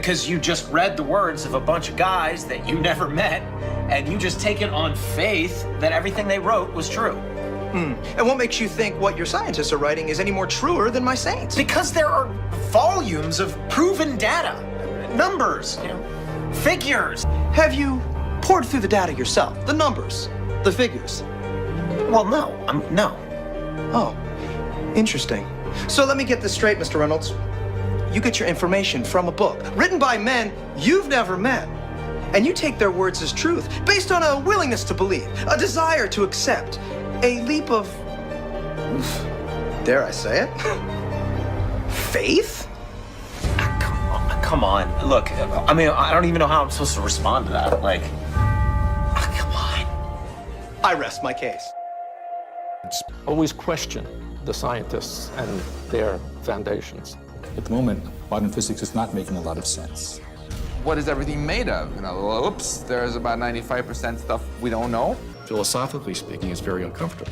because you just read the words of a bunch of guys that you never met, and you just take it on faith that everything they wrote was true. And what makes you think what your scientists are writing is any more truer than my saints? Because there are volumes of proven data, numbers, figures. Have you poured through the data yourself? The numbers, the figures? Well, no. No. Oh, interesting. So let me get this straight, Mr. Reynolds. You get your information from a book written by men you've never met, and you take their words as truth based on a willingness to believe, a desire to accept, a leap of, dare I say it, faith? Come on. Look, I mean, I don't even know how I'm supposed to respond to that. Like, come on. I rest my case. Always question the scientists and their foundations. At the moment, modern physics is not making a lot of sense. What is everything made of? Oops, there's about 95% stuff we don't know. Philosophically speaking, it's very uncomfortable.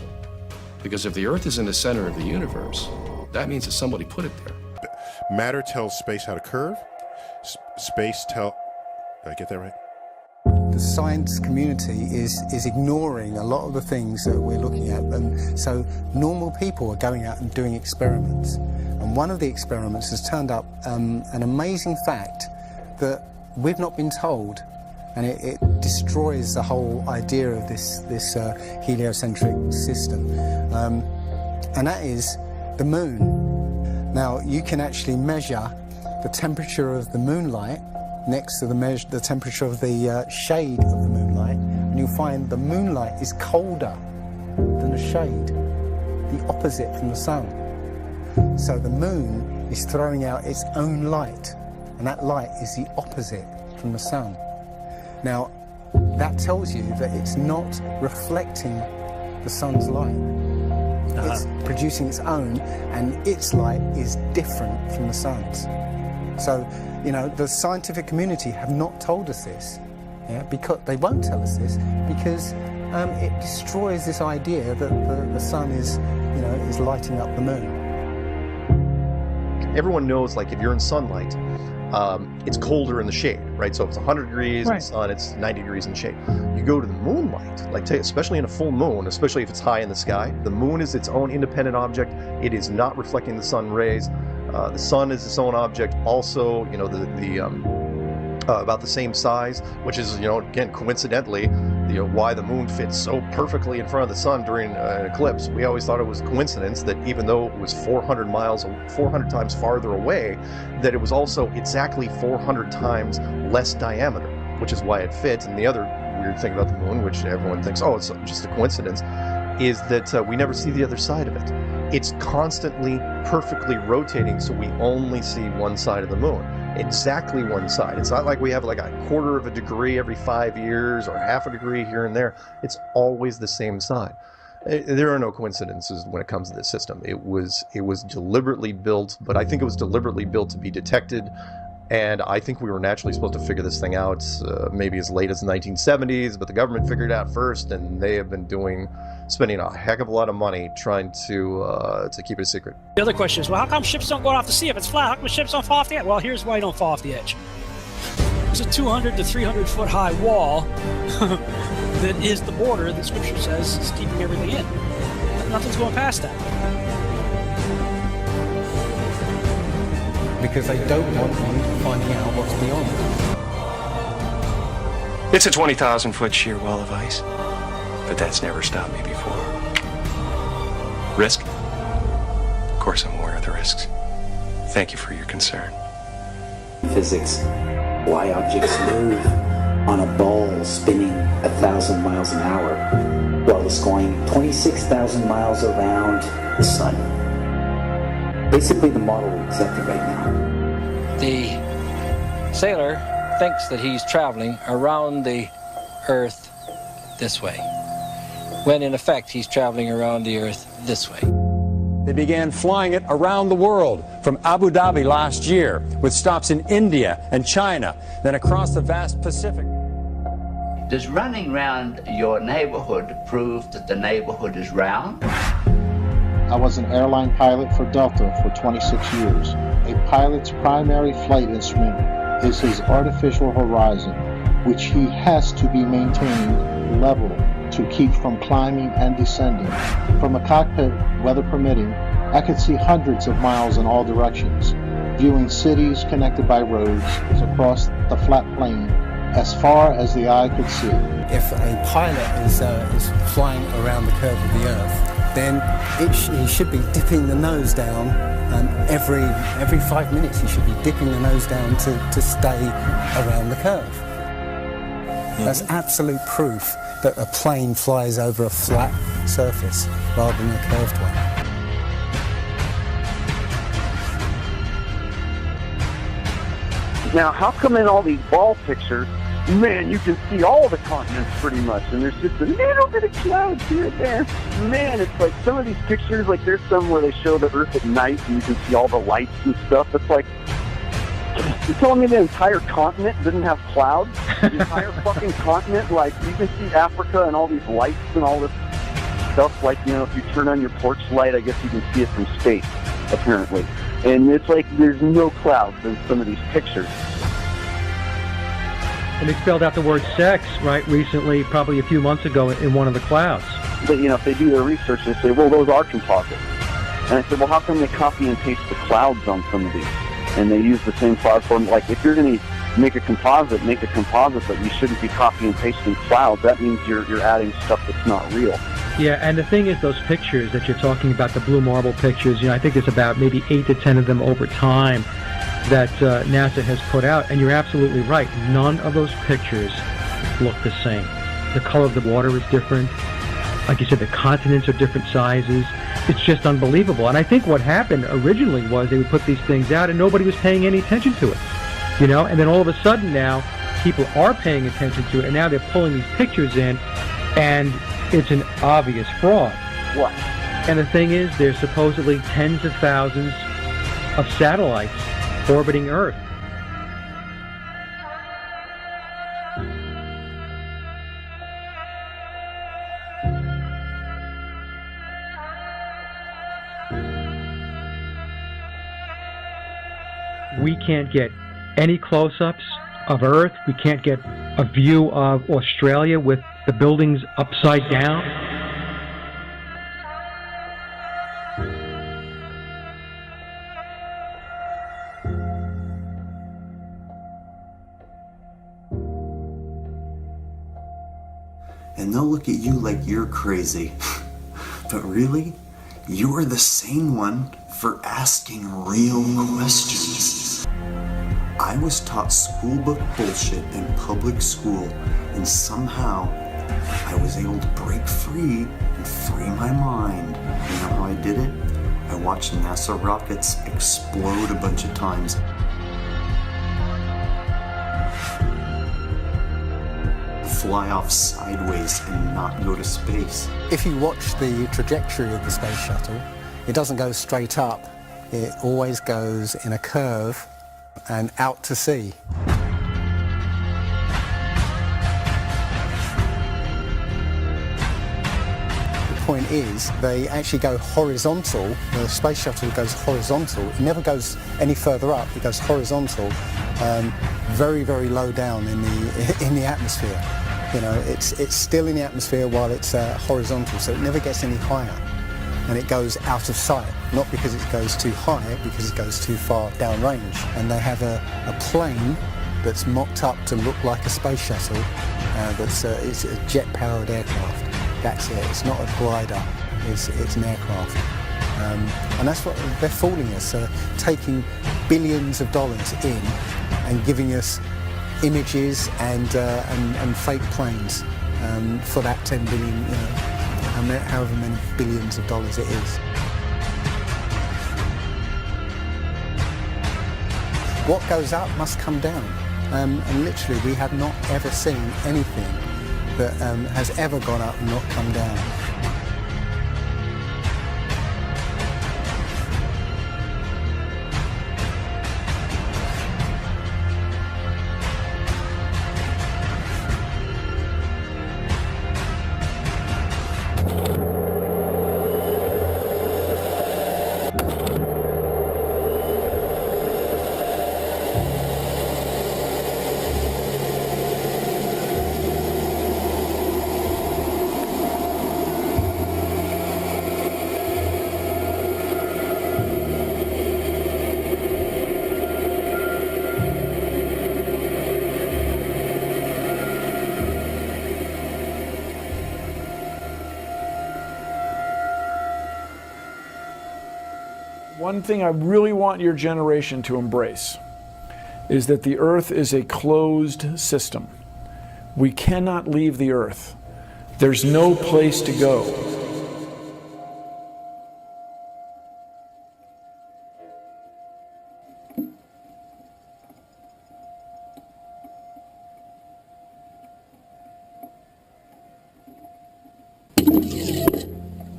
Because if the Earth is in the center of the universe, that means that somebody put it there. Matter tells space how to curve. Space tell... Did I get that right? The science community is ignoring a lot of the things that we're looking at, and so normal people are going out and doing experiments. And one of the experiments has turned up an amazing fact that we've not been told, and it destroys the whole idea of this heliocentric system, and that is the moon. Now, you can actually measure the temperature of the moonlight next to the temperature of the shade of the moonlight, and you'll find the moonlight is colder than the shade, the opposite from the sun. So the moon is throwing out its own light, and that light is the opposite from the sun. Now, that tells you that it's not reflecting the sun's light. It's producing its own, and its light is different from the sun's. So, the scientific community have not told us this, because they won't tell us this, because it destroys this idea that the sun is lighting up the moon. Everyone knows, like, if you're in sunlight, it's colder in the shade, right? So if it's 100 degrees in the sun, it's 90 degrees in the shade. You go to the moonlight, like especially in a full moon, especially if it's high in the sky, the moon is its own independent object. It is not reflecting the sun rays. The sun is its own object. Also, about the same size, which is, again, coincidentally, why the moon fits so perfectly in front of the sun during an eclipse. We always thought it was coincidence that even though it was 400 times farther away, that it was also exactly 400 times less diameter, which is why it fits. And the other weird thing about the moon, which everyone thinks, oh, it's just a coincidence, is that we never see the other side of it. It's constantly perfectly rotating, so we only see one side of the moon. Exactly one side. It's not like we have like a quarter of a degree every 5 years or half a degree here and there. It's always the same side. There are no coincidences when it comes to this system. It was deliberately built, but I think it was deliberately built to be detected. And I think we were naturally supposed to figure this thing out maybe as late as the 1970s, but the government figured it out first, and they have been spending a heck of a lot of money trying to keep it a secret. The other question is, well, how come ships don't go off the sea if it's flat? How come ships don't fall off the edge? Well, here's why you don't fall off the edge. There's a 200 to 300 foot high wall that is the border that Scripture says is keeping everything in. Nothing's going past that. Because they don't want you finding out what's beyond. It's a 20,000 foot sheer wall of ice, but that's never stopped me before. Risk? Of course I'm aware of the risks. Thank you for your concern. Physics, why objects move on a ball spinning 1,000 miles an hour while it's going 26,000 miles around the sun. Basically the model we're accepting right now. The sailor thinks that he's traveling around the Earth this way, when in effect he's traveling around the Earth this way. They began flying it around the world, from Abu Dhabi last year, with stops in India and China, then across the vast Pacific. Does running around your neighborhood prove that the neighborhood is round? I was an airline pilot for Delta for 26 years. A pilot's primary flight instrument is his artificial horizon, which he has to be maintained level to keep from climbing and descending. From a cockpit, weather permitting, I could see hundreds of miles in all directions, viewing cities connected by roads across the flat plain as far as the eye could see. If a pilot is flying around the curve of the Earth, then he should be dipping the nose down, and every 5 minutes he should be dipping the nose down to stay around the curve. That's absolute proof that a plane flies over a flat surface rather than a curved one. Now, how come in all these ball pictures, man, you can see all the continents pretty much, and there's just a little bit of clouds here and there. Man, it's like some of these pictures, like there's some where they show the Earth at night and you can see all the lights and stuff. It's like, you're telling me the entire continent didn't have clouds? The entire fucking continent, like you can see Africa and all these lights and all this stuff, like, you know, if you turn on your porch light, I guess you can see it from space, apparently. And it's like there's no clouds in some of these pictures. And they spelled out the word sex, right, recently, probably a few months ago, in one of the clouds. But, you know, if they do their research, they say, well, those are composites. And I said, well, how come they copy and paste the clouds on some of these? And they use the same cloud form. Like, if you're going to make a composite, but you shouldn't be copying and pasting clouds. That means you're adding stuff that's not real. Yeah, and the thing is, those pictures that you're talking about, the blue marble pictures, you know, I think there's about maybe 8 to 10 of them over time that NASA has put out, and you're absolutely right. None of those pictures look the same. The color of the water is different. Like you said, the continents are different sizes. It's just unbelievable. And I think what happened originally was they would put these things out and nobody was paying any attention to it, you know? And then all of a sudden now, people are paying attention to it, and now they're pulling these pictures in, and it's an obvious fraud. What? And the thing is, there's supposedly tens of thousands of satellites orbiting Earth. We can't get any close-ups of Earth. We can't get a view of Australia with the buildings upside down. And they'll look at you like you're crazy. But really, you're the sane one for asking real questions. I was taught school book bullshit in public school, and somehow I was able to break free and free my mind. You know how I did it? I watched NASA rockets explode a bunch of times. Fly off sideways and not go to space. If you watch the trajectory of the space shuttle, it doesn't go straight up. It always goes in a curve and out to sea. The point is, they actually go horizontal. The space shuttle goes horizontal. It never goes any further up. It goes horizontal, very, very low down in the atmosphere. You know, it's still in the atmosphere while it's horizontal, so it never gets any higher. And it goes out of sight, not because it goes too high, because it goes too far downrange. And they have a plane that's mocked up to look like a space shuttle. It's a jet-powered aircraft. That's it. It's not a glider. It's an aircraft. And that's what they're fooling us, taking billions of dollars in and giving us images and fake planes for that 10 billion, you know, however many billions of dollars it is. What goes up must come down, and literally we have not ever seen anything that has ever gone up and not come down. one thing I really want your generation to embrace is that the Earth is a closed system. We cannot leave the Earth. There's no place to go.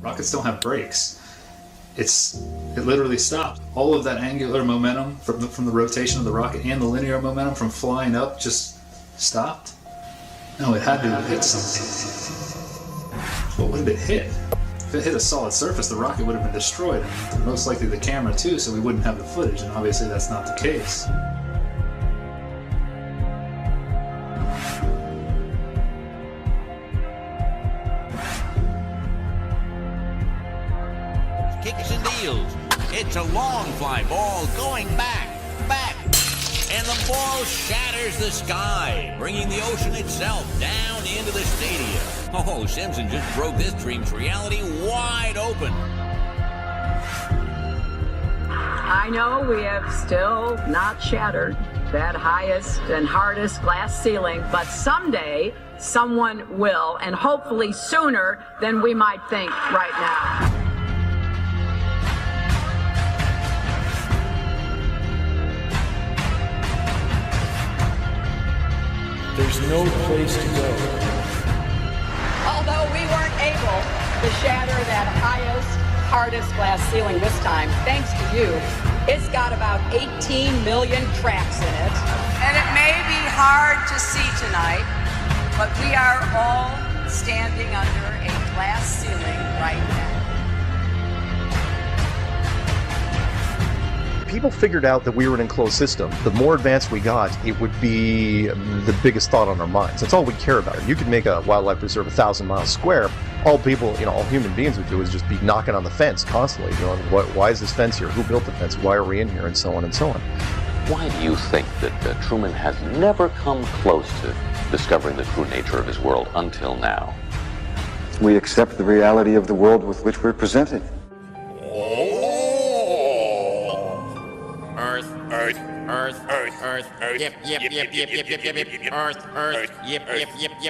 Rockets don't have brakes. It literally stopped. All of that angular momentum from the rotation of the rocket and the linear momentum from flying up just stopped. No, it had to have hit something. But what did it hit? If it hit a solid surface, the rocket would have been destroyed, and most likely the camera too, so we wouldn't have the footage, and obviously that's not the case. Kicks and deals. It's a long fly ball going back, and the ball shatters the sky, bringing the ocean itself down into the stadium. Oh, Simpson just broke this dream's reality wide open. I know we have still not shattered that highest and hardest glass ceiling, but someday someone will, and hopefully sooner than we might think right now. There's no place to go. Although we weren't able to shatter that highest, hardest glass ceiling this time, thanks to you, it's got about 18 million cracks in it. And it may be hard to see tonight, but we are all standing under a glass ceiling right now. People figured out that we were an enclosed system. The more advanced we got, it would be the biggest thought on our minds. That's all we care about. You could make a wildlife preserve 1,000 miles square. All people, all human beings would do is just be knocking on the fence constantly, going, why is this fence here? Who built the fence? Why are we in here? And so on and so on. Why do you think that Truman has never come close to discovering the true nature of his world until now? We accept the reality of the world with which we're presented. Earth, yep, Earth, yep.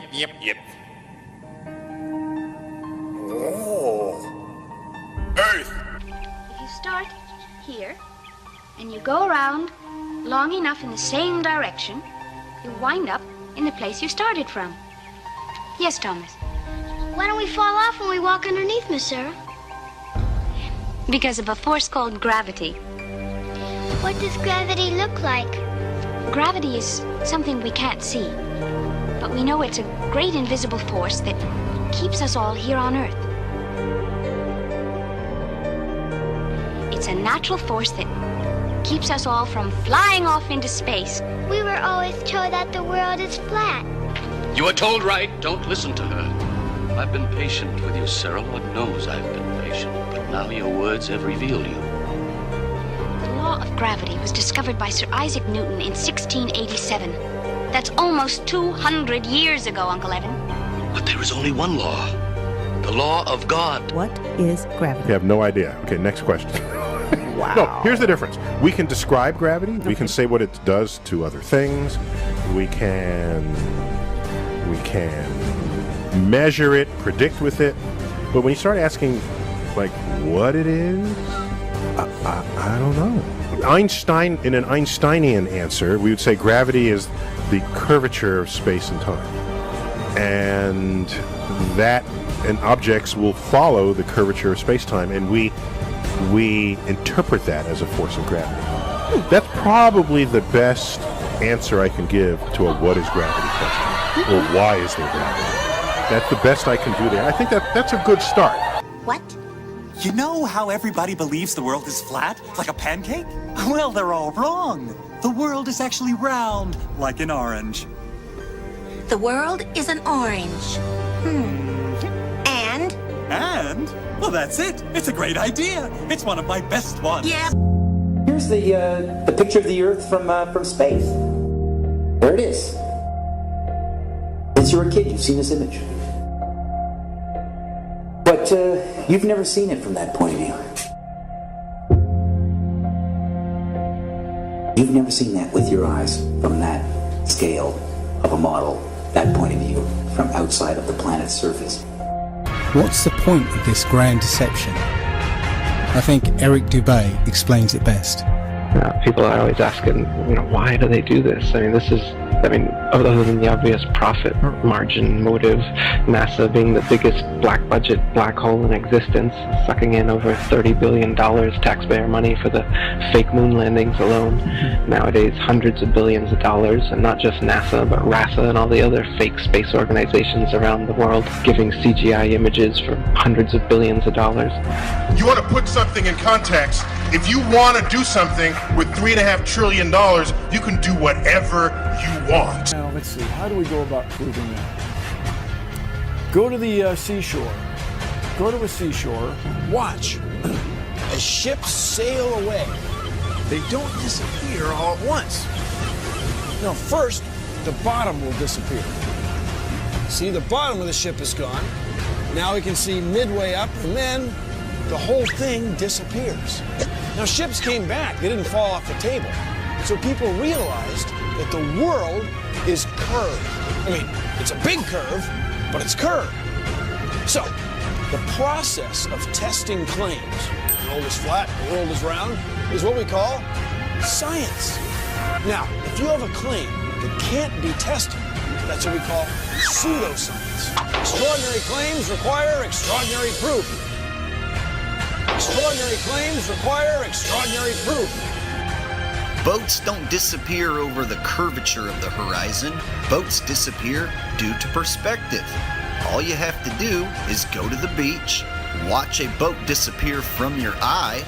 Earth! If you start here, and you go around long enough in the same direction, you wind up in the place you started from. Yes, Thomas? Why don't we fall off when we walk underneath, Miss Sarah? Because of a force called gravity. What does gravity look like? Gravity is something we can't see, but we know it's a great invisible force that keeps us all here on Earth. It's a natural force that keeps us all from flying off into space. We were always told that the world is flat. You are told right. Don't listen to her. I've been patient with you, Sarah. Lord knows I've been patient. But now your words have revealed you. The law of gravity was discovered by Sir Isaac Newton in 1687. That's almost 200 years ago, Uncle Evan. But there is only one law. The law of God. What is gravity? You have no idea. Okay, next question. Wow. No, here's the difference. We can describe gravity. Okay. We can say what it does to other things. We can measure it, predict with it. But when you start asking, like, what it is, I don't know. Einstein, in an Einsteinian answer, we would say gravity is the curvature of space and time. And objects will follow the curvature of space-time, and we interpret that as a force of gravity. That's probably the best answer I can give to a what is gravity question, or why is there gravity. That's the best I can do there. I think that's a good start. What? You know how everybody believes the world is flat, like a pancake? Well, they're all wrong. The world is actually round, like an orange. The world is an orange. And? Well, that's it. It's a great idea. It's one of my best ones. Yeah. Here's the picture of the Earth from space. There it is. Since you were a kid, you've seen this image. But you've never seen it from that point of view. You've never seen that with your eyes from that scale of a model, that point of view, from outside of the planet's surface. What's the point of this grand deception? I think Eric Dubay explains it best. People are always asking, why do they do this? Other than the obvious profit margin motive, NASA being the biggest black budget black hole in existence, sucking in over $30 billion taxpayer money for the fake moon landings alone. Nowadays, hundreds of billions of dollars, and not just NASA, but RASA and all the other fake space organizations around the world, giving CGI images for hundreds of billions of dollars. You want to put something in context. If you want to do something with $3.5 trillion, you can do whatever you want. Now, let's see. How do we go about proving that? Go to the seashore. Go to a seashore. Watch as ships sail away. They don't disappear all at once. No, first, the bottom will disappear. See, the bottom of the ship is gone. Now we can see midway up, and then the whole thing disappears. Now, ships came back. They didn't fall off the table. So people realized that the world is curved. It's a big curve, but it's curved. So, the process of testing claims, the world is flat, the world is round, is what we call science. Now, if you have a claim that can't be tested, that's what we call pseudoscience. Extraordinary claims require extraordinary proof. Extraordinary claims require extraordinary proof. Boats don't disappear over the curvature of the horizon. Boats disappear due to perspective. All you have to do is go to the beach, watch a boat disappear from your eye,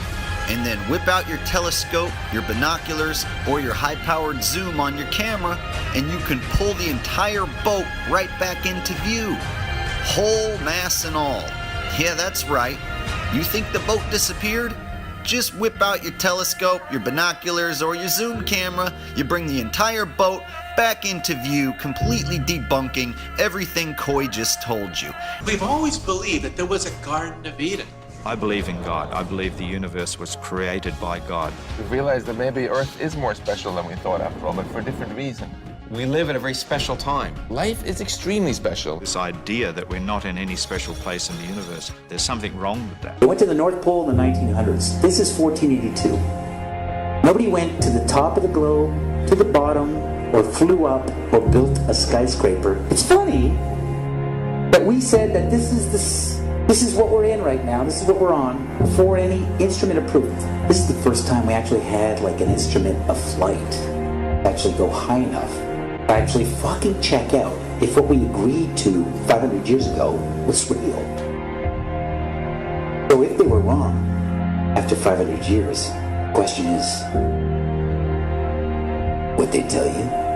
and then whip out your telescope, your binoculars, or your high-powered zoom on your camera, and you can pull the entire boat right back into view. Whole mass and all. Yeah, that's right. You think the boat disappeared? Just whip out your telescope, your binoculars, or your zoom camera. You bring the entire boat back into view, completely debunking everything Coy just told you. We've always believed that there was a Garden of Eden. I believe in God. I believe the universe was created by God. We realized that maybe Earth is more special than we thought after all, but for a different reason. We live at a very special time. Life is extremely special. This idea that we're not in any special place in the universe, there's something wrong with that. They went to the North Pole in the 1900s. This is 1482. Nobody went to the top of the globe, to the bottom, or flew up, or built a skyscraper. It's funny that we said that this is what we're in right now, this is what we're on, before any instrument approved. This is the first time we actually had like an instrument of flight, actually go high enough, to actually fucking check out if what we agreed to 500 years ago was real. So if they were wrong, after 500 years, the question is, what'd they tell you?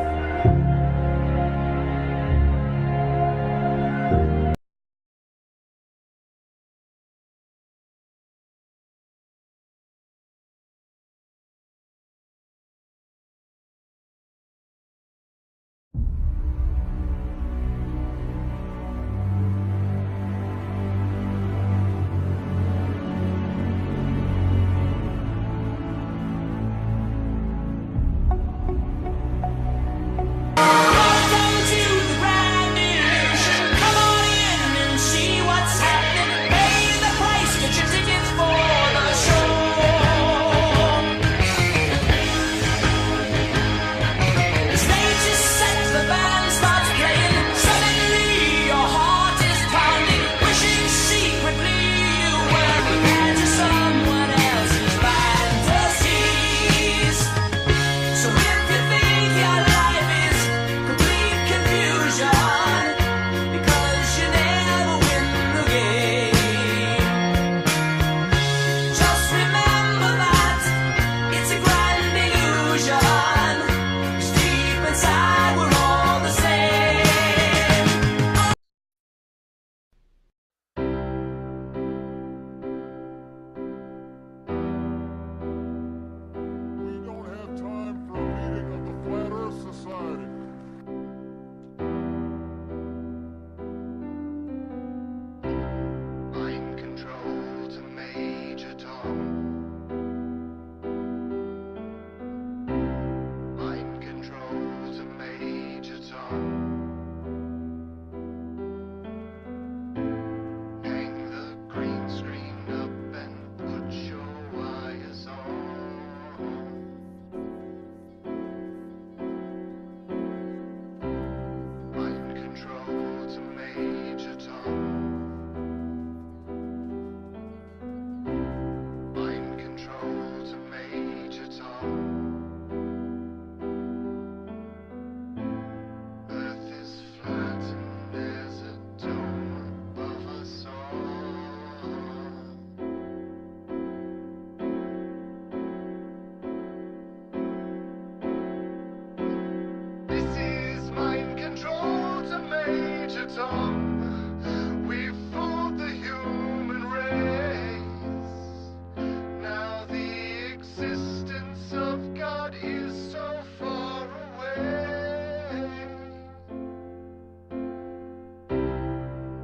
but is so far away.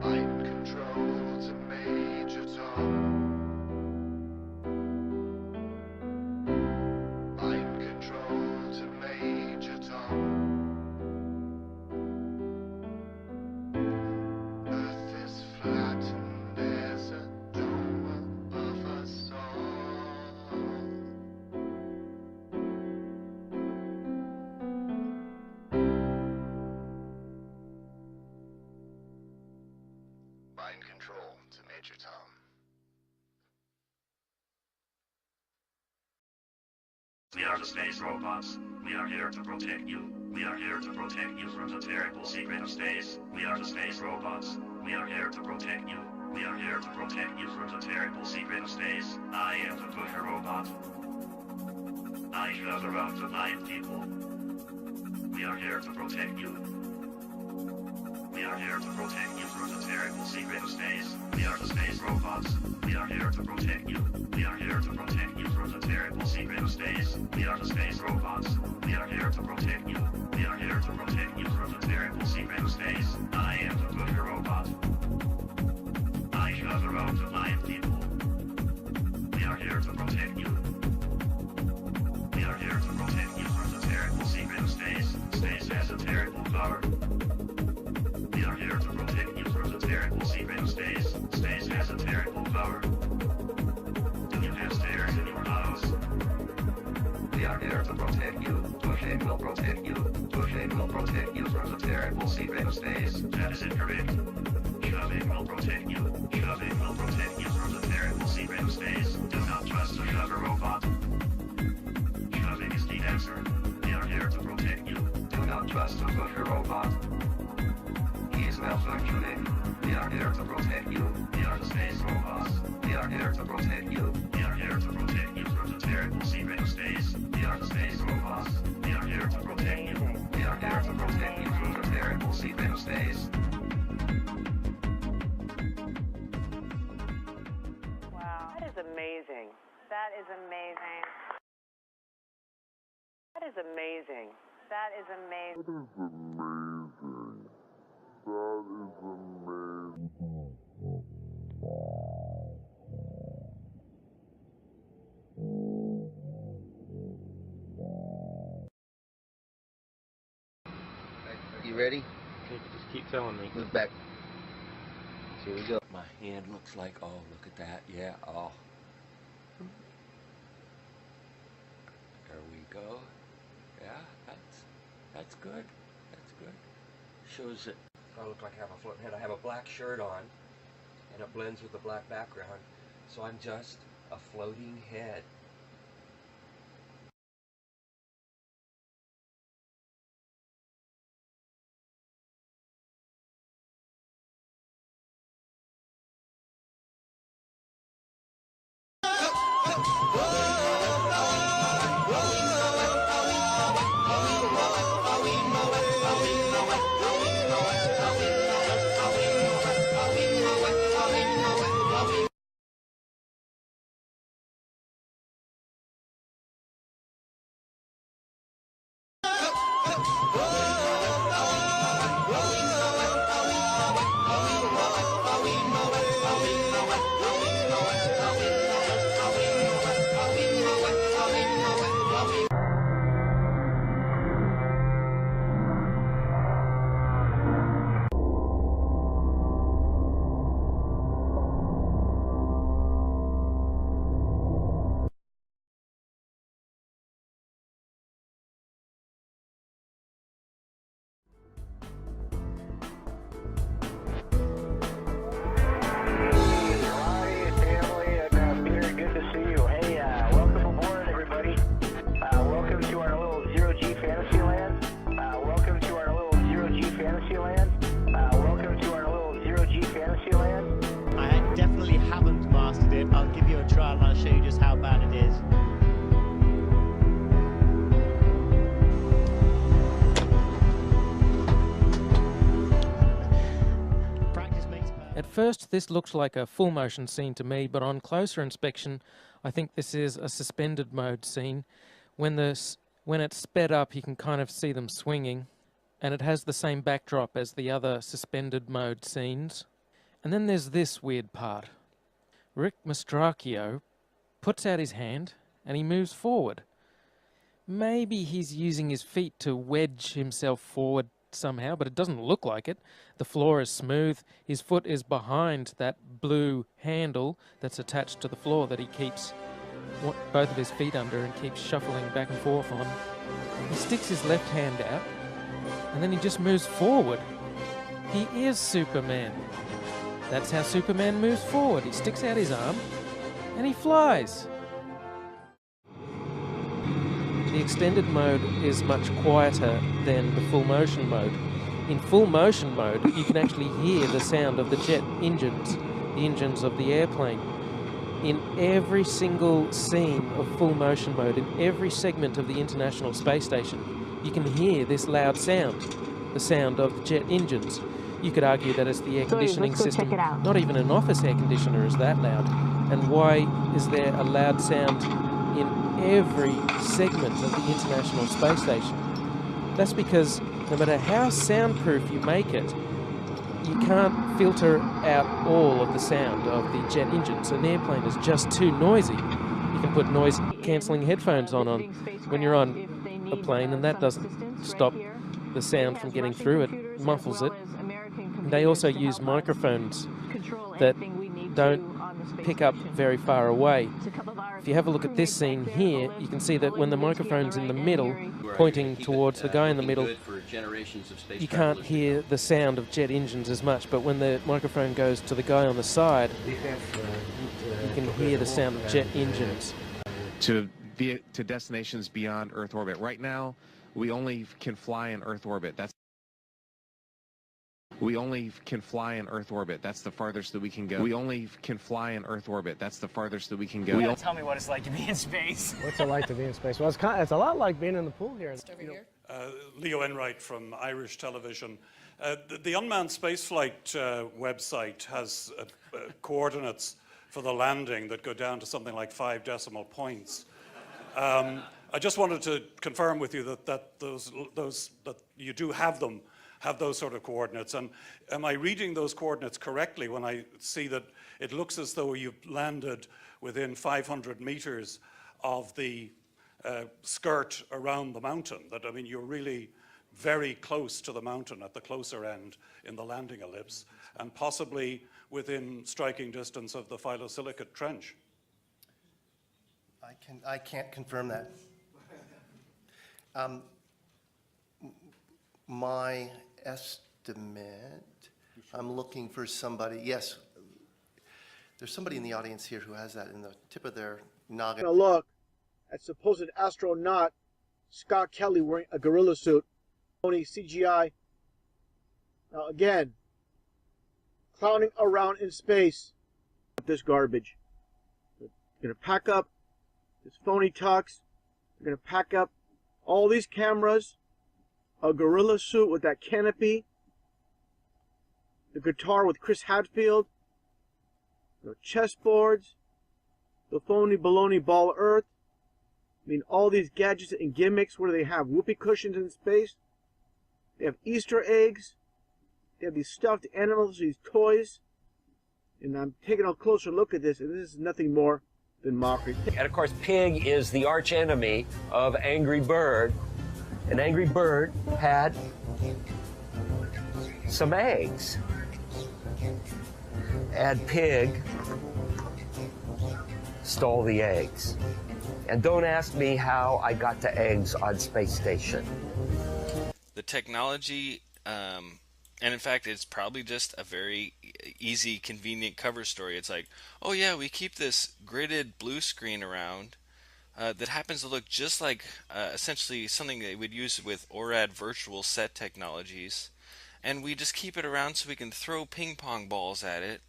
Mind control to Major Tom. Mind control to Major Tom. Earth is flat and there's a dome above us all. Mind control to Major Tom. We are the space robots. We are here to protect you. We are here to protect you from the terrible secret of space. We are the space robots. We are here to protect you. We are here to protect you from the terrible secret of space. I am the Booger Robot. I shudder out the blind people. We are here to protect you. We are here to protect you from the terrible secret of space. We are the space robots. We are here to protect you. We are here to protect you from the terrible secret of space. We are the space robots. We are here to protect you. We are here to protect you from the terrible secret of space. I am the Booger Robot. I shudder out the blind people. We are here to protect you. We are here to protect you from the terrible secret of space. Space has a terrible power. We are here to protect you from the terrible secret of space. Space has a terrible power. Do you have stairs in your house? We are here to protect you. Pushing will protect you. Pushing will protect you from the terrible secret of space. That is incorrect. Shoving will protect you. Shoving will protect you from the terrible secret of space. Do not trust a shover robot. Shoving is the answer. We are here to protect you. Do not trust a Booger Robot. He is malfunctioning. We are here to protect you. We are the space robots. We are here to protect you. We are here to protect you from the terrible secret of space. We are the space robots. We are here to protect you. We are here to protect you from the terrible secret of space. Wow, that is amazing. That is amazing. That is amazing. That is amazing. You ready? Okay, just keep telling me. Move back. Here we go. My hand looks like, oh, look at that. Yeah, oh. There we go. Yeah, that's good. That's good. Shows that I look like I have a floating head. I have a black shirt on, and it blends with the black background. So I'm just a floating head. At first, this looked like a full motion scene to me, but on closer inspection, I think this is a suspended mode scene. When the When it's sped up, you can kind of see them swinging, and it has the same backdrop as the other suspended mode scenes. And then there's this weird part. Rick Mastracchio puts out his hand and he moves forward. Maybe he's using his feet to wedge himself forward somehow, but it doesn't look like it. The floor is smooth. His foot is behind that blue handle that's attached to the floor that he keeps both of his feet under and keeps shuffling back and forth on. He sticks his left hand out and then he just moves forward. He is Superman. That's how Superman moves forward. He sticks out his arm and he flies. The extended mode is much quieter than the full motion mode. In full motion mode, you can actually hear the sound of the jet engines, the engines of the airplane. In every single scene of full motion mode, in every segment of the International Space Station, you can hear this loud sound, the sound of the jet engines. You could argue that it's the air conditioning system. Not even an office air conditioner is that loud. And why is there a loud sound in every segment of the International Space Station? That's because no matter how soundproof you make it, you can't filter out all of the sound of the jet engines. An airplane is just too noisy. You can put noise-cancelling headphones on when you're on a plane, and that doesn't stop the sound from getting through. It muffles it. They also use microphones that don't pick up very far away. If you have a look at this scene here, you can see that when the microphone's in the middle, pointing towards the guy in the middle, you can't hear the sound of jet engines as much, but when the microphone goes to the guy on the side, you can hear the sound of jet engines. To destinations beyond Earth orbit. Right now, we only can fly in Earth orbit. We only can fly in Earth orbit. That's the farthest that we can go. We only can fly in Earth orbit. That's the farthest that we can go. Tell me what it's like to be in space. What's it like to be in space? Well, it's a lot like being in the pool here. Leo Enright from Irish Television. The Unmanned Spaceflight website has coordinates for the landing that go down to something like 5 decimal points. I just wanted to confirm with you that you do have those sort of coordinates. And am I reading those coordinates correctly when I see that it looks as though you've landed within 500 meters of the skirt around the mountain? That, I mean, you're really very close to the mountain at the closer end in the landing ellipse, and possibly within striking distance of the phyllosilicate trench. I can't confirm that. My estimate, I'm looking for somebody, yes, there's somebody in the audience here who has that in the tip of their noggin. Now look at supposed astronaut Scott Kelly wearing a gorilla suit, only CGI. Now again, clowning around in space with this garbage. They're going to pack up this phony tux. They're going to pack up all these cameras, a gorilla suit with that canopy, the guitar with Chris Hadfield, the chessboards, the phony baloney ball Earth. I mean, all these gadgets and gimmicks. What do they have? Whoopee cushions in space. They have Easter eggs. They have these stuffed animals, these toys. And I'm taking a closer look at this, and this is nothing more than mockery. And of course, Pig is the arch enemy of Angry Bird. And Angry Bird had some eggs. And Pig stole the eggs. And don't ask me how I got to eggs on Space Station. The technology, and in fact, it's probably just a very easy, convenient cover story. It's like, oh yeah, we keep this gridded blue screen around that happens to look just like essentially something they would use with ORAD virtual set technologies, and we just keep it around so we can throw ping pong balls at it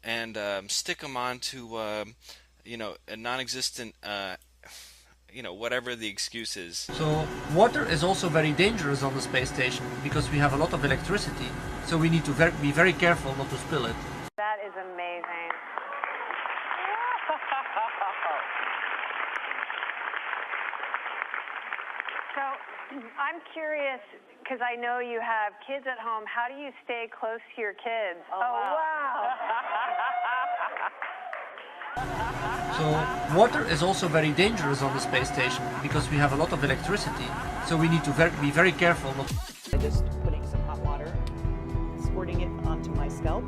and stick them onto you know, a non-existent you know, whatever the excuse is. So water is also very dangerous on the space station because we have a lot of electricity, so we need to be very careful not to spill it. That is amazing. So I'm curious, because I know you have kids at home. How do you stay close to your kids? Oh, wow. So water is also very dangerous on the space station because we have a lot of electricity. So we need to be very careful. I'm just putting some hot water, squirting it onto my scalp.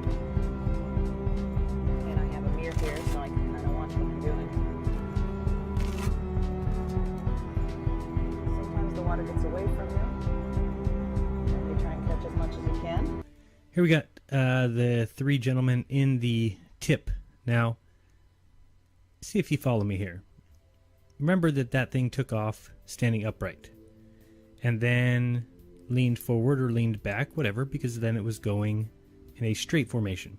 And I have a mirror here so I can kind of watch what I'm doing. Sometimes the water gets away from you. And you try and catch as much as you can. Here we got the three gentlemen in the tip. Now, see if you follow me here. Remember that thing took off standing upright. And then leaned forward or leaned back, whatever, because then it was going in a straight formation.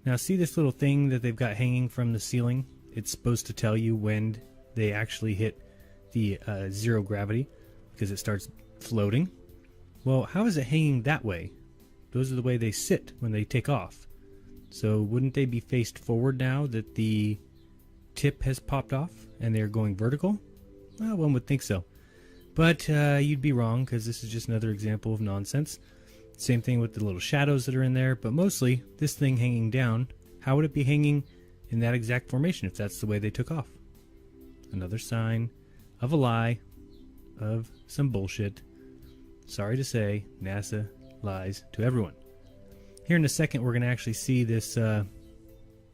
Now see this little thing that they've got hanging from the ceiling? It's supposed to tell you when they actually hit the zero gravity, because it starts floating. Well, how is it hanging that way? Those are the way they sit when they take off. So wouldn't they be faced forward now that the tip has popped off and they're going vertical? Well, one would think so. But you'd be wrong, because this is just another example of nonsense. Same thing with the little shadows that are in there, but mostly this thing hanging down, how would it be hanging in that exact formation if that's the way they took off? Another sign of a lie, of some bullshit. Sorry to say, NASA lies to everyone. Here in a second, we're going to actually see this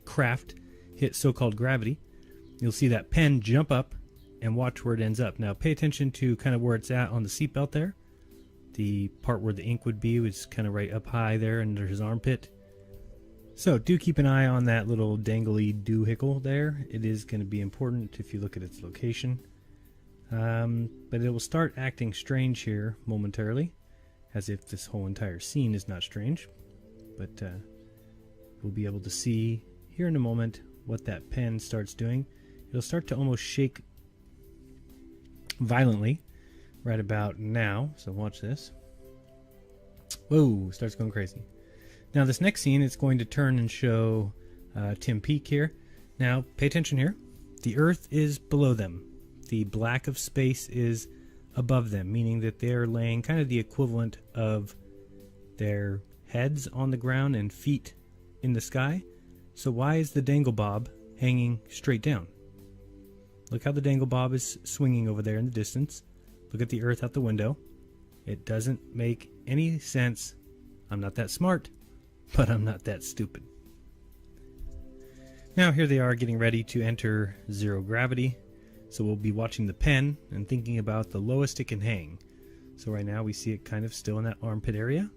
craft hit so-called gravity. You'll see that pen jump up and watch where it ends up. Now pay attention to kind of where it's at on the seatbelt there. The part where the ink would be was kind of right up high there under his armpit. So do keep an eye on that little dangly doohickle there. It is going to be important if you look at its location. But it will start acting strange here momentarily, as if this whole entire scene is not strange. But we'll be able to see here in a moment what that pen starts doing. It'll start to almost shake violently right about now. So watch this. Whoa, starts going crazy. Now this next scene, it's going to turn and show Tim Peake here. Now pay attention here. The Earth is below them. The black of space is above them, meaning that they're laying kind of the equivalent of their heads on the ground and feet in the sky. So why is the dangle bob hanging straight down? Look how the dangle bob is swinging over there in the distance. Look at the Earth out the window. It doesn't make any sense. I'm not that smart, but I'm not that stupid. Now here they are getting ready to enter zero gravity. So we'll be watching the pen and thinking about the lowest it can hang. So right now we see it kind of still in that armpit area.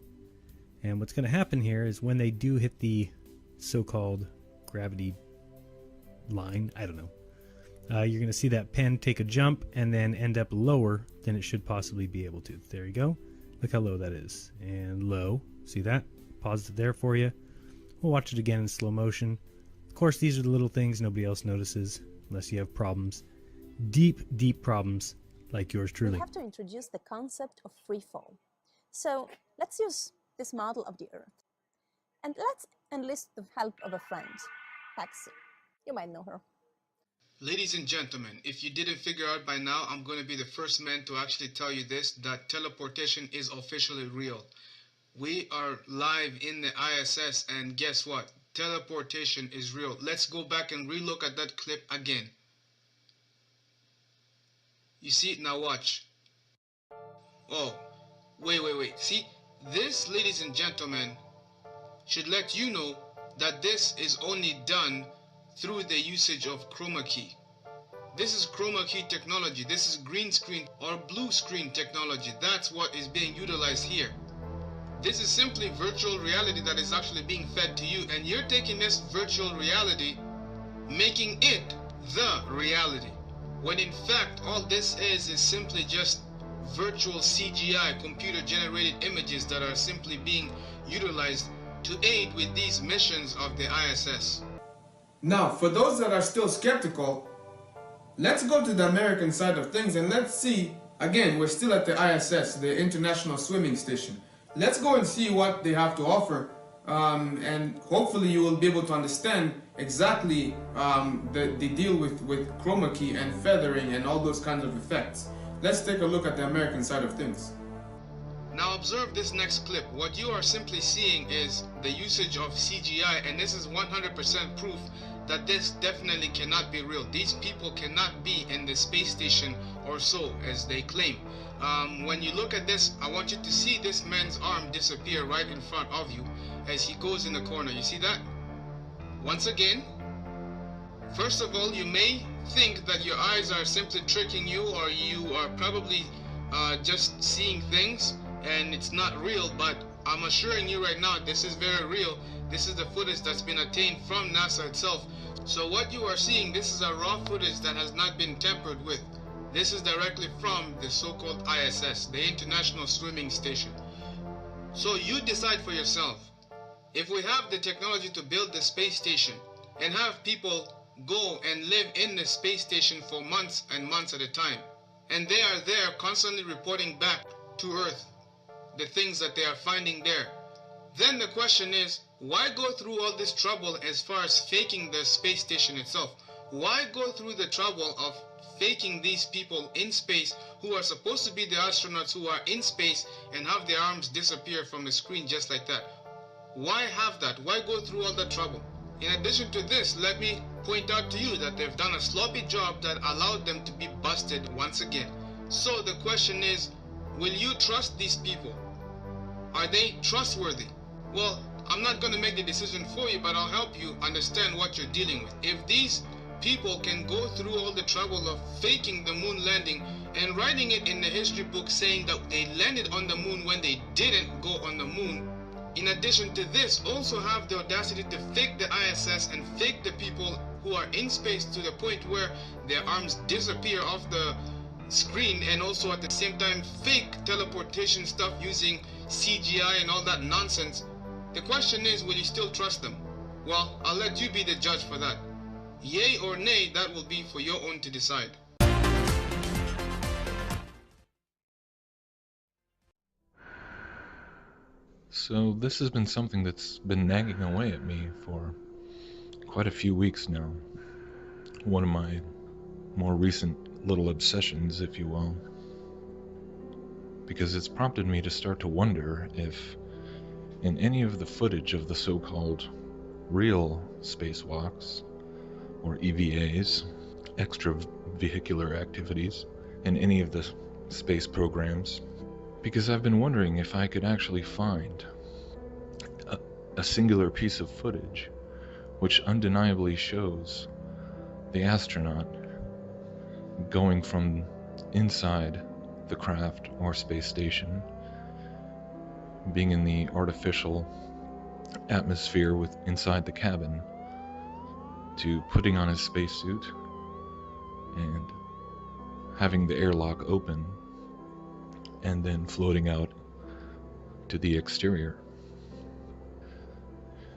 And what's going to happen here is when they do hit the so-called gravity line, I don't know, you're going to see that pen take a jump and then end up lower than it should possibly be able to. There you go. Look how low that is. And low. See that? Paused it there for you. We'll watch it again in slow motion. Of course, these are the little things nobody else notices unless you have problems. Deep, deep problems like yours truly. We have to introduce the concept of free fall. So let's use this model of the Earth. And let's enlist the help of a friend, Paxi. You might know her. Ladies and gentlemen, if you didn't figure out by now, I'm going to be the first man to actually tell you this, that teleportation is officially real. We are live in the ISS, and guess what? Teleportation is real. Let's go back and relook at that clip again. You see it now, watch. Oh, wait. See, this, ladies and gentlemen, should let you know that this is only done through the usage of chroma key. This is chroma key technology. This is green screen or blue screen technology. That's what is being utilized here. This is simply virtual reality that is actually being fed to you, and you're taking this virtual reality, making it the reality. When in fact, all this is simply just virtual CGI, computer-generated images that are simply being utilized to aid with these missions of the ISS. Now, for those that are still skeptical, let's go to the American side of things and let's see, again, we're still at the ISS, the International Swimming Station. Let's go and see what they have to offer, and hopefully you will be able to understand exactly the deal with chroma key and feathering and all those kinds of effects. let's take a look at the American side of things. Now observe this next clip. What you are simply seeing is the usage of CGI, and this is 100% proof that this definitely cannot be real. These people cannot be in the space station or so, as they claim. When you look at this, I want you to see this man's arm disappear right in front of you as he goes in the corner. You see that? Once again, first of all, you may think that your eyes are simply tricking you, or you are probably just seeing things and it's not real, but I'm assuring you right now, this is very real. This is the footage that's been obtained from NASA itself. So what you are seeing, this is a raw footage that has not been tampered with. This is directly from the so-called ISS, the International Swimming Station. So you decide for yourself. If we have the technology to build the space station and have people go and live in the space station for months and months at a time, and they are there constantly reporting back to Earth the things that they are finding there, then the question is, why go through all this trouble as far as faking the space station itself? Why go through the trouble of faking these people in space who are supposed to be the astronauts who are in space and have their arms disappear from the screen just like that? Why have that? Why go through all that trouble? In addition to this, let me point out to you that they've done a sloppy job that allowed them to be busted once again. So the question is, will you trust these people? Are they trustworthy? Well, I'm not going to make the decision for you, but I'll help you understand what you're dealing with. If these people can go through all the trouble of faking the moon landing and writing it in the history book saying that they landed on the moon when they didn't go on the moon, in addition to this, also have the audacity to fake the ISS and fake the people who are in space to the point where their arms disappear off the screen, and also at the same time fake teleportation stuff using CGI and all that nonsense. The question is, will you still trust them? Well, I'll let you be the judge for that. Yay or nay, that will be for your own to decide. So this has been something that's been nagging away at me for quite a few weeks now. One of my more recent little obsessions, if you will. Because it's prompted me to start to wonder if in any of the footage of the so-called real spacewalks, or EVAs, extravehicular activities, in any of the space programs, because I've been wondering if I could actually find a singular piece of footage which undeniably shows the astronaut going from inside the craft or space station, being in the artificial atmosphere inside the cabin, to putting on his spacesuit and having the airlock open and then floating out to the exterior.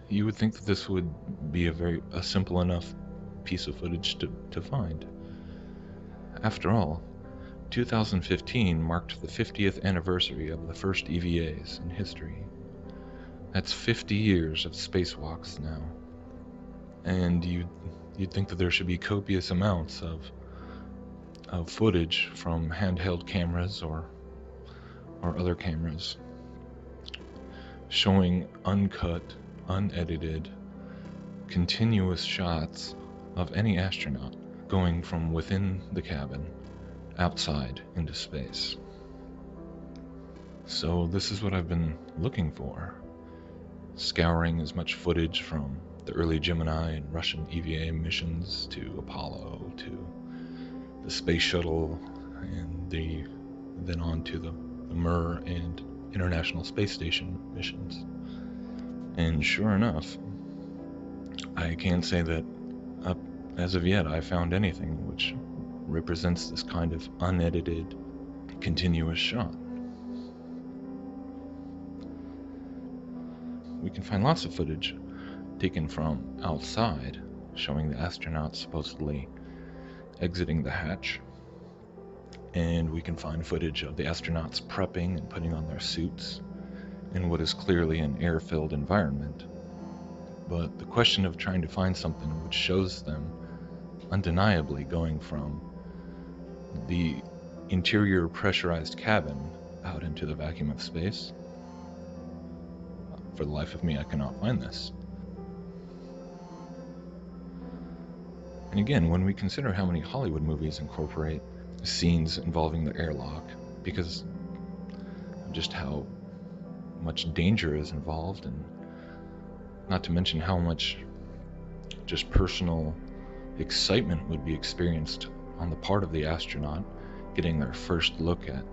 You would think that this would be a simple enough piece of footage to find. After all, 2015 marked the 50th anniversary of the first EVAs in history. That's 50 years of spacewalks now. And you'd think that there should be copious amounts of footage from handheld cameras or other cameras showing uncut, unedited, continuous shots of any astronaut going from within the cabin outside into space. So this is what I've been looking for, scouring as much footage from the early Gemini and Russian EVA missions to Apollo to the space shuttle and then on to the Mir and International Space Station missions. And sure enough, I can't say that as of yet I found anything which represents this kind of unedited, continuous shot. We can find lots of footage taken from outside, showing the astronauts supposedly exiting the hatch. And we can find footage of the astronauts prepping and putting on their suits in what is clearly an air-filled environment. But the question of trying to find something which shows them undeniably going from the interior pressurized cabin out into the vacuum of space. For the life of me, I cannot find this. And again, when we consider how many Hollywood movies incorporate scenes involving the airlock, because of just how much danger is involved, and not to mention how much just personal excitement would be experienced on the part of the astronaut getting their first look at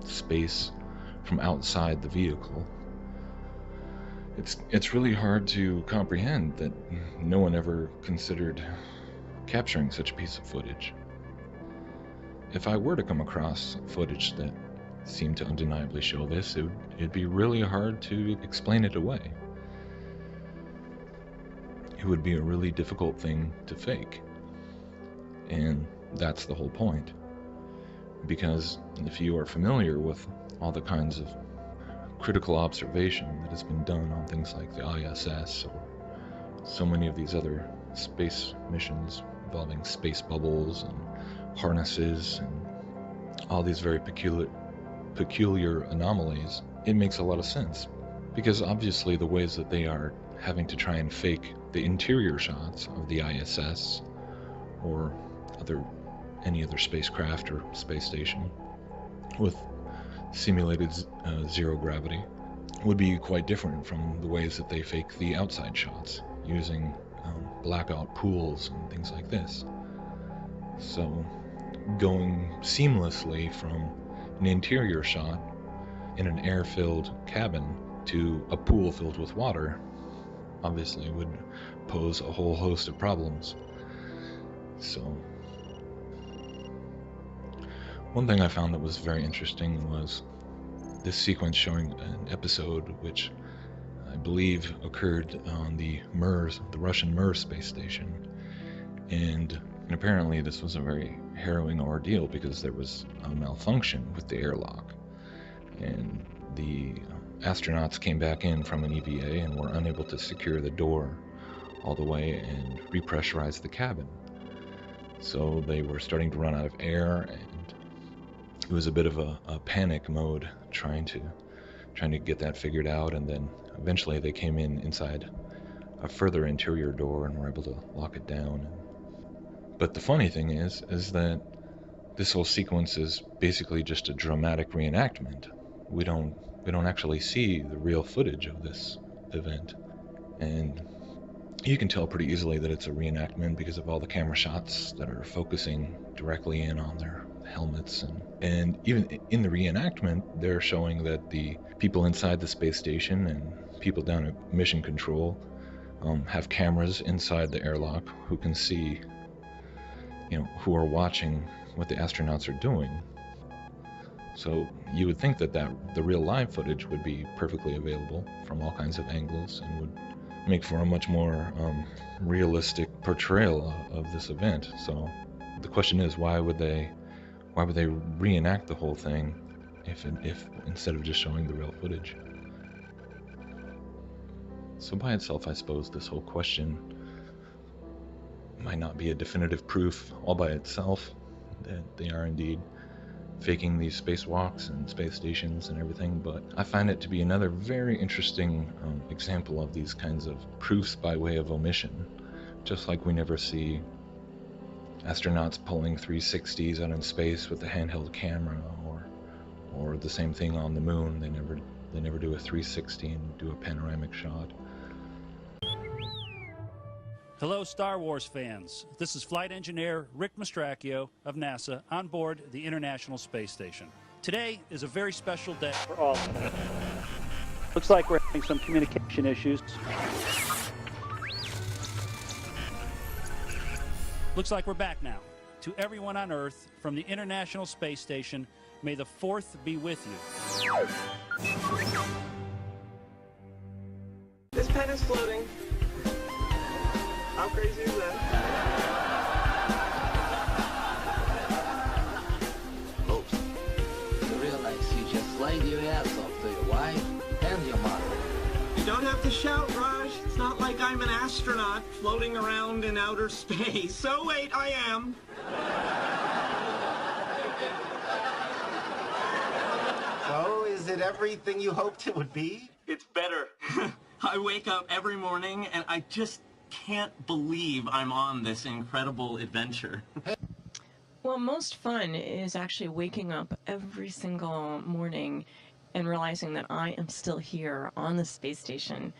space from outside the vehicle. It's really hard to comprehend that no one ever considered capturing such a piece of footage. If I were to come across footage that seemed to undeniably show this, it'd be really hard to explain it away. It would be a really difficult thing to fake. And that's the whole point. Because if you are familiar with all the kinds of critical observation that has been done on things like the ISS or so many of these other space missions involving space bubbles and harnesses and all these very peculiar anomalies, it makes a lot of sense. Because obviously the ways that they are having to try and fake the interior shots of the ISS or any other spacecraft or space station with simulated zero gravity would be quite different from the ways that they fake the outside shots using blackout pools and things like this. So going seamlessly from an interior shot in an air-filled cabin to a pool filled with water obviously would pose a whole host of problems. So one thing I found that was very interesting was this sequence showing an episode which I believe occurred on the Russian Mir space station. And apparently this was a very harrowing ordeal because there was a malfunction with the airlock. And the astronauts came back in from an EVA and were unable to secure the door all the way and repressurize the cabin. So they were starting to run out of air, and it was a bit of a panic mode trying to get that figured out. And then eventually they came inside a further interior door and were able to lock it down. But the funny thing is that this whole sequence is basically just a dramatic reenactment. We don't actually see the real footage of this event, and you can tell pretty easily that it's a reenactment because of all the camera shots that are focusing directly in on their helmets, and even in the reenactment they're showing that the people inside the space station and people down at mission control have cameras inside the airlock who can see, who are watching what the astronauts are doing. So you would think that the real live footage would be perfectly available from all kinds of angles and would make for a much more realistic portrayal of this event. So the question is, why would they reenact the whole thing if instead of just showing the real footage? So by itself, I suppose this whole question might not be a definitive proof all by itself that they are indeed faking these spacewalks and space stations and everything, but I find it to be another very interesting example of these kinds of proofs by way of omission. Just like we never see astronauts pulling 360s out in space with a handheld camera, or the same thing on the moon. They never do a 360 and do a panoramic shot. Hello, Star Wars fans. This is Flight Engineer Rick Mastracchio of NASA on board the International Space Station. Today is a very special day for all of us. Looks like we're having some communication issues. Looks like we're back now. To everyone on Earth from the International Space Station, may the 4th be with you. This pen is floating. How crazy is that? Oops. You realize you just laid your ass off to your wife and your mother. You don't have to shout, Raj. It's not like I'm an astronaut floating around in outer space. So wait, I am. it everything you hoped it would be? It's better. I wake up every morning and I just can't believe I'm on this incredible adventure. Well, most fun is actually waking up every single morning and realizing that I am still here on the space station.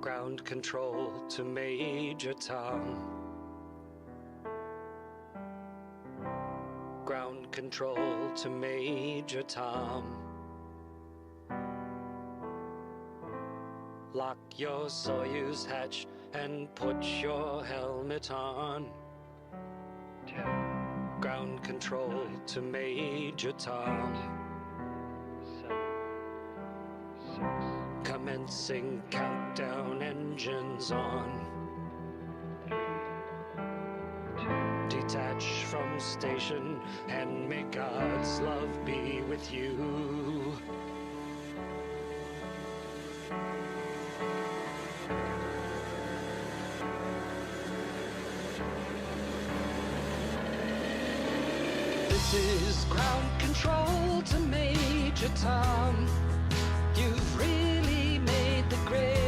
Ground control to Major Tom. Ground control to Major Tom. Lock your Soyuz hatch and put your helmet on. Ground control to Major Tom. Commencing countdown, engines on. Detach from station and may God's love be with you. This is ground control to Major Tom. You've really made the grade.